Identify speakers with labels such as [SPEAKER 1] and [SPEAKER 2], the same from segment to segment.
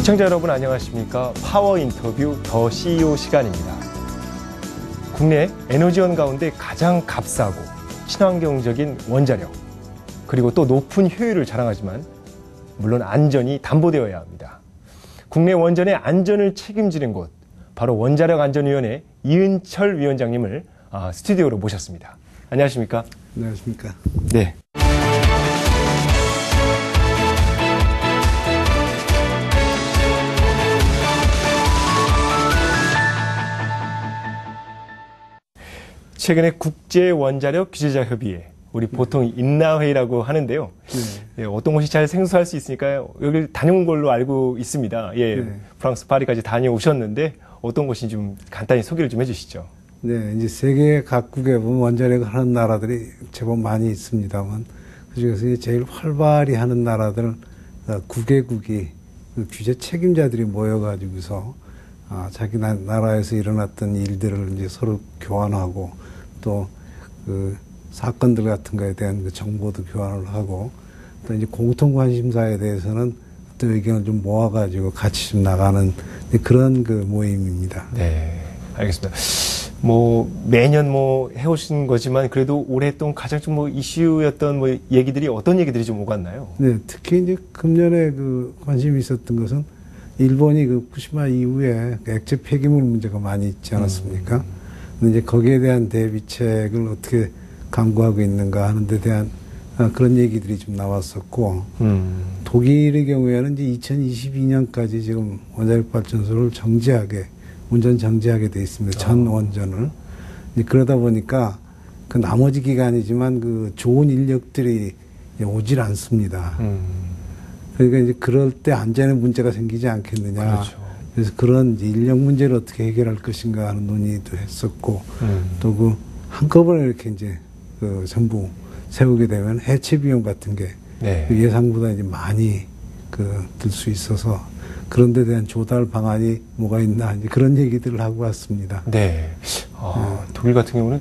[SPEAKER 1] 시청자 여러분 안녕하십니까? 파워 인터뷰 더 CEO 시간입니다. 국내 에너지원 가운데 가장 값싸고 친환경적인 원자력, 그리고 또 높은 효율을 자랑하지만 물론 안전이 담보되어야 합니다. 국내 원전의 안전을 책임지는 곳, 바로 원자력안전위원회 이은철 위원장님을 스튜디오로 모셨습니다. 안녕하십니까?
[SPEAKER 2] 안녕하십니까?
[SPEAKER 1] 네. 최근에 국제원자력 규제자 협의회, 우리 보통 인나회의라고 하는데요. 네. 예, 어떤 곳이 잘 생소할 수 있으니까요. 여기 다녀온 걸로 알고 있습니다. 예, 네. 프랑스 파리까지 다녀오셨는데 어떤 곳인지 좀 간단히 소개를 좀 해주시죠.
[SPEAKER 2] 네, 이제 세계 각국에 보면 원자력을 하는 나라들이 제법 많이 있습니다만 그중에서 이제 제일 활발히 하는 나라들 9개국이 규제 책임자들이 모여가지고서 자기 나라에서 일어났던 일들을 이제 서로 교환하고 또 그 사건들 같은 거에 대한 그 정보도 교환을 하고 또 이제 공통 관심사에 대해서는 또 의견을 좀 모아가지고 같이 좀 나가는 그런 그 모임입니다.
[SPEAKER 1] 네, 알겠습니다. 매년 해오신 거지만 그래도 올해 또 가장 좀 이슈였던 얘기들이 어떤 얘기들이 좀 오갔나요?
[SPEAKER 2] 네, 특히 이제 금년에 그 관심이 있었던 것은 일본이 그 후쿠시마 이후에 액체 폐기물 문제가 많이 있지 않았습니까? 근데 이제 거기에 대한 대비책을 어떻게 강구하고 있는가 하는 데 대한 그런 얘기들이 좀 나왔었고, 독일의 경우에는 이제 2022년까지 지금 원자력 발전소를 운전 정지하게 돼 있습니다. 전 원전을. 그러다 보니까 그 나머지 기간이지만 그 좋은 인력들이 오질 않습니다. 그러니까 이제 그럴 때 안전에 문제가 생기지 않겠느냐.
[SPEAKER 1] 그렇죠.
[SPEAKER 2] 그래서 그런 이제 인력 문제를 어떻게 해결할 것인가 하는 논의도 했었고, 또 그 한꺼번에 이렇게 이제 그 전부 세우게 되면 해체 비용 같은 게
[SPEAKER 1] 네.
[SPEAKER 2] 그 예상보다 이제 많이 들 수 있어서 그런 데 대한 조달 방안이 뭐가 있나 이제 그런 얘기들을 하고 왔습니다.
[SPEAKER 1] 네. 독일 같은 경우는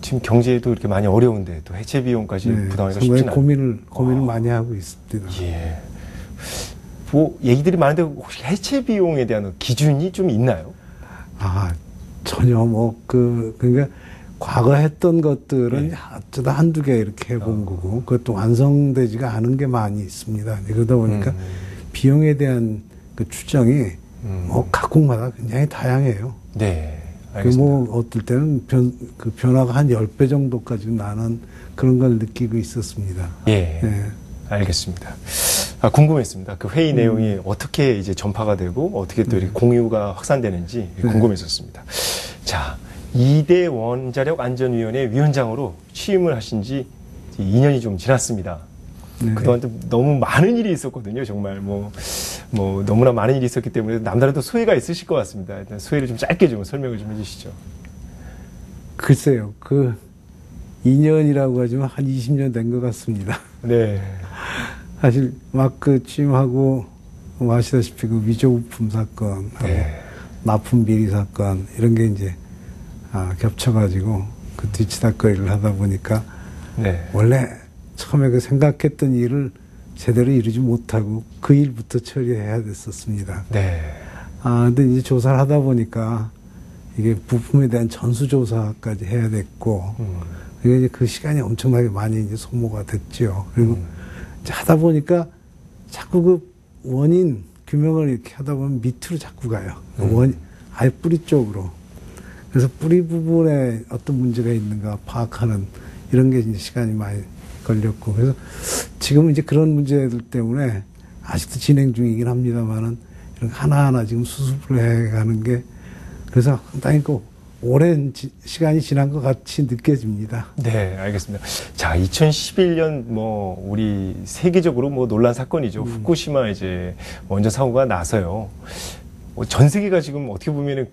[SPEAKER 1] 지금 경제도 이렇게 많이 어려운데 또 해체 비용까지 부담하기가 쉽지 않아요.
[SPEAKER 2] 고민을 많이 하고 있습니다.
[SPEAKER 1] 예. 얘기들이 많은데 혹시 해체 비용에 대한 기준이 좀 있나요?
[SPEAKER 2] 전혀 그러니까 과거 했던 것들은 어쩌다 한두 개 이렇게 해본 거고 그것도 완성되지가 않은 게 많이 있습니다. 그러다 보니까 비용에 대한 그 추정이 각국마다 굉장히 다양해요.
[SPEAKER 1] 네. 알겠습니다.
[SPEAKER 2] 어떨 때는 변화가 한 10배 정도까지 나는 그런 걸 느끼고 있었습니다.
[SPEAKER 1] 예. 네. 알겠습니다. 궁금했습니다. 그 회의 내용이 어떻게 이제 전파가 되고 어떻게 또 이렇게 공유가 확산되는지 궁금했었습니다. 자, 2대 원자력 안전위원회 위원장으로 취임을 하신 지 2년이 좀 지났습니다. 네. 그동안 또 너무 많은 일이 있었거든요. 정말 너무나 많은 일이 있었기 때문에 남다른 또 소회가 있으실 것 같습니다. 일단 소회를 좀 짧게 좀 설명을 좀 해주시죠.
[SPEAKER 2] 글쎄요. 2년이라고 하지만 한 20년 된 것 같습니다.
[SPEAKER 1] 네.
[SPEAKER 2] 사실 취임하고 아시다시피 위조 부품 사건, 납품 비리 사건 이런 게 이제 겹쳐가지고 뒤치다거리를 하다 보니까 원래 처음에 생각했던 일을 제대로 이루지 못하고 그 일부터 처리해야 됐었습니다.
[SPEAKER 1] 네.
[SPEAKER 2] 근데 이제 조사를 하다 보니까 이게 부품에 대한 전수조사까지 해야 됐고, 이제 그 시간이 엄청나게 많이 이제 소모가 됐죠. 그리고 이제 하다 보니까 자꾸 원인 규명을 이렇게 하다 보면 밑으로 자꾸 가요. 아예 뿌리 쪽으로. 그래서 뿌리 부분에 어떤 문제가 있는가 파악하는 이런 게 이제 시간이 많이 걸렸고, 그래서 지금은 이제 그런 문제들 때문에 아직도 진행 중이긴 합니다만은 이런 하나하나 지금 수습을 해가는 게 그래서 상당히 오랜 시간이 지난 것 같이 느껴집니다.
[SPEAKER 1] 네, 알겠습니다. 자, 2011년 우리 세계적으로 논란 사건이죠. 후쿠시마 이제 원전 사고가 나서요. 전 세계가 지금 어떻게 보면은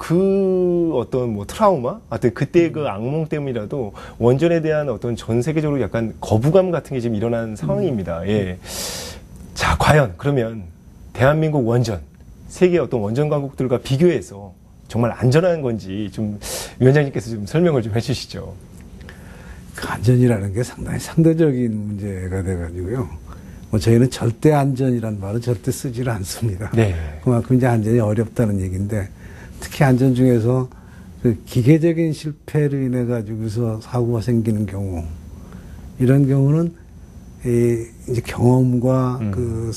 [SPEAKER 1] 어떤 트라우마? 하여튼 그때 그 악몽 때문이라도 원전에 대한 어떤 전 세계적으로 약간 거부감 같은 게 지금 일어난 상황입니다. 예. 자, 과연 그러면 대한민국 원전, 세계 어떤 원전 강국들과 비교해서 정말 안전한 건지 좀 위원장님께서 좀 설명을 좀 해주시죠.
[SPEAKER 2] 안전이라는 게 상당히 상대적인 문제가 돼가지고요. 뭐 저희는 절대 안전이란 말은 절대 쓰지를 않습니다.
[SPEAKER 1] 네.
[SPEAKER 2] 그만큼 이제 안전이 어렵다는 얘기인데 특히 안전 중에서 그 기계적인 실패로 인해 가지고서 사고가 생기는 경우 이런 경우는 이제 경험과 그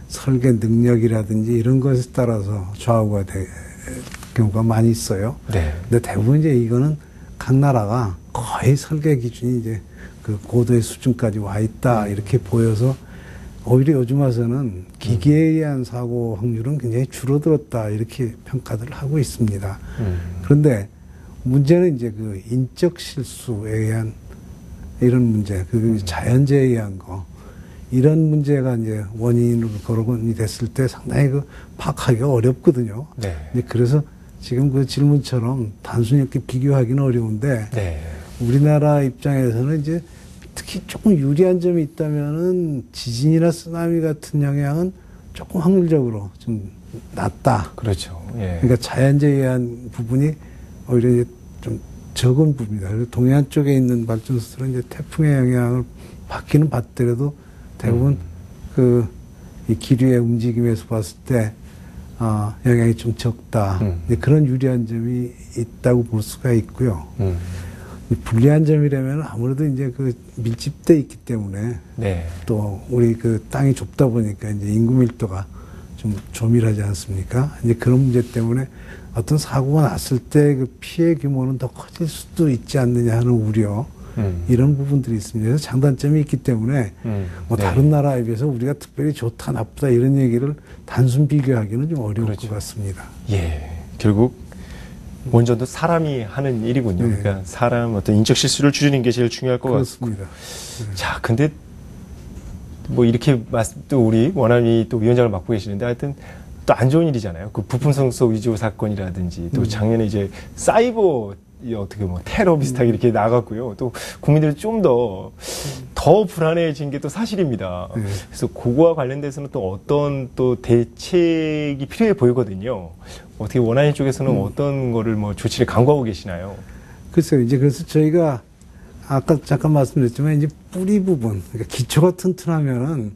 [SPEAKER 2] 설계 능력이라든지 이런 것에 따라서 좌우가 될 경우가 많이 있어요.
[SPEAKER 1] 네.
[SPEAKER 2] 근데 대부분 이제 이거는 각 나라가 거의 설계 기준이 이제 그 고도의 수준까지 와 있다 이렇게 보여서 오히려 요즘 와서는 기계에 의한 사고 확률은 굉장히 줄어들었다 이렇게 평가들을 하고 있습니다. 그런데 문제는 이제 그 인적 실수에 의한 이런 문제, 그 자연재해에 의한 거 이런 문제가 이제 원인으로 거론이 됐을 때 상당히 그 파악하기가 어렵거든요.
[SPEAKER 1] 네.
[SPEAKER 2] 그래서 지금 그 질문처럼 단순히 이렇게 비교하기는 어려운데
[SPEAKER 1] 네.
[SPEAKER 2] 우리나라 입장에서는 이제 특히 조금 유리한 점이 있다면은 지진이나 쓰나미 같은 영향은 조금 확률적으로 좀 낮다.
[SPEAKER 1] 그렇죠. 예.
[SPEAKER 2] 그러니까 자연재해에 의한 부분이 오히려 이제 좀 적은 부분이다. 그리고 동해안 쪽에 있는 발전소들은 이제 태풍의 영향을 받기는 받더라도 대부분 이 기류의 움직임에서 봤을 때 영향이 좀 적다. 그런 유리한 점이 있다고 볼 수가 있고요. 불리한 점이라면 아무래도 이제 그 밀집돼 있기 때문에
[SPEAKER 1] 네.
[SPEAKER 2] 또 우리 그 땅이 좁다 보니까 이제 인구 밀도가 좀 조밀하지 않습니까? 이제 그런 문제 때문에 어떤 사고가 났을 때 그 피해 규모는 더 커질 수도 있지 않느냐 하는 우려 이런 부분들이 있습니다. 그래서 장단점이 있기 때문에 뭐
[SPEAKER 1] 네.
[SPEAKER 2] 다른 나라에 비해서 우리가 특별히 좋다 나쁘다 이런 얘기를 단순 비교하기는 좀 어려울
[SPEAKER 1] 그렇죠.
[SPEAKER 2] 것 같습니다.
[SPEAKER 1] 예. 결국 원전도 사람이 하는 일이군요.
[SPEAKER 2] 네.
[SPEAKER 1] 그러니까 사람 어떤 인적 실수를 줄이는 게 제일 중요할 것 같고.
[SPEAKER 2] 그렇습니다.
[SPEAKER 1] 자, 근데 뭐 이렇게 또 우리 원안이 또 위원장을 맡고 계시는데 하여튼 또 안 좋은 일이잖아요. 그 부품 성소 위조 사건이라든지 또 작년에 이제 사이버 어떻게 뭐 테러 비슷하게 이렇게 나갔고요. 또 국민들이 좀 더 불안해진 게 또 사실입니다.
[SPEAKER 2] 네.
[SPEAKER 1] 그래서 그거와 관련돼서는 또 어떤 또 대책이 필요해 보이거든요. 어떻게 원안위 쪽에서는 어떤 거를 뭐 조치를 강구하고 계시나요?
[SPEAKER 2] 글쎄요. 이제 그래서 저희가 아까 잠깐 말씀드렸지만 이제 뿌리 부분, 그러니까 기초가 튼튼하면은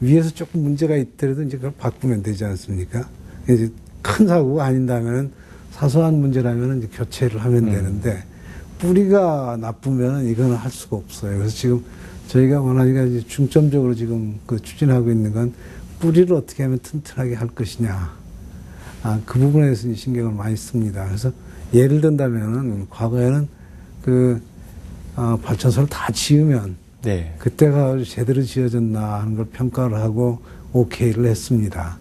[SPEAKER 2] 위에서 조금 문제가 있더라도 이제 그걸 바꾸면 되지 않습니까? 이제 큰 사고가 아닌다면은 사소한 문제라면은 이제 교체를 하면 되는데 뿌리가 나쁘면은 이거는 할 수가 없어요. 그래서 지금 저희가 원하니까 이제 중점적으로 지금 그 추진하고 있는 건 뿌리를 어떻게 하면 튼튼하게 할 것이냐. 그 부분에 대해서 신경을 많이 씁니다. 그래서 예를 든다면은 과거에는 발전소를 다 지으면
[SPEAKER 1] 네.
[SPEAKER 2] 그때가 제대로 지어졌나 하는 걸 평가를 하고 오케이를 했습니다.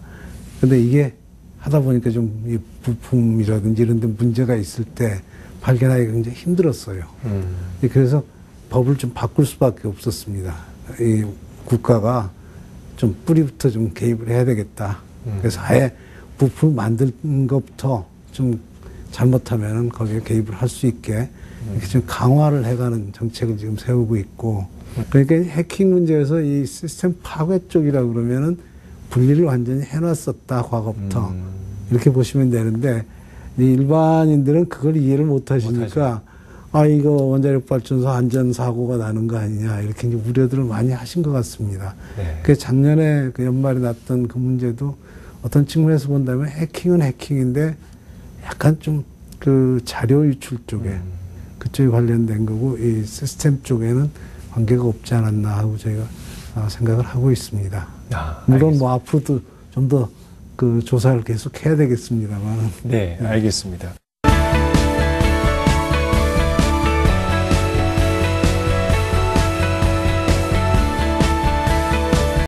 [SPEAKER 2] 근데 이게 하다 보니까 좀 이 부품이라든지 이런 데 문제가 있을 때 발견하기가 굉장히 힘들었어요. 그래서 법을 좀 바꿀 수밖에 없었습니다. 이 국가가 좀 뿌리부터 좀 개입을 해야 되겠다. 그래서 아예 부품 만드는 것부터 좀 잘못하면은 거기에 개입을 할 수 있게 이렇게 좀 강화를 해가는 정책을 지금 세우고 있고, 그러니까 해킹 문제에서 이 시스템 파괴 쪽이라 그러면은 분리를 완전히 해놨었다 과거부터 이렇게 보시면 되는데, 이 일반인들은 그걸 이해를 못 하시니까 이거 원자력 발전소 안전 사고가 나는 거 아니냐 이렇게 이제 우려들을 많이 하신 것 같습니다.
[SPEAKER 1] 네.
[SPEAKER 2] 그 작년에 그 연말에 났던 그 문제도 어떤 측면에서 본다면 해킹은 해킹인데 약간 좀 그 자료 유출 쪽에 그쪽에 관련된 거고 이 시스템 쪽에는 관계가 없지 않았나 하고 저희가 생각을 하고 있습니다. 물론 뭐 앞으로도 좀 더 그 조사를 계속 해야 되겠습니다만.
[SPEAKER 1] 네, 알겠습니다.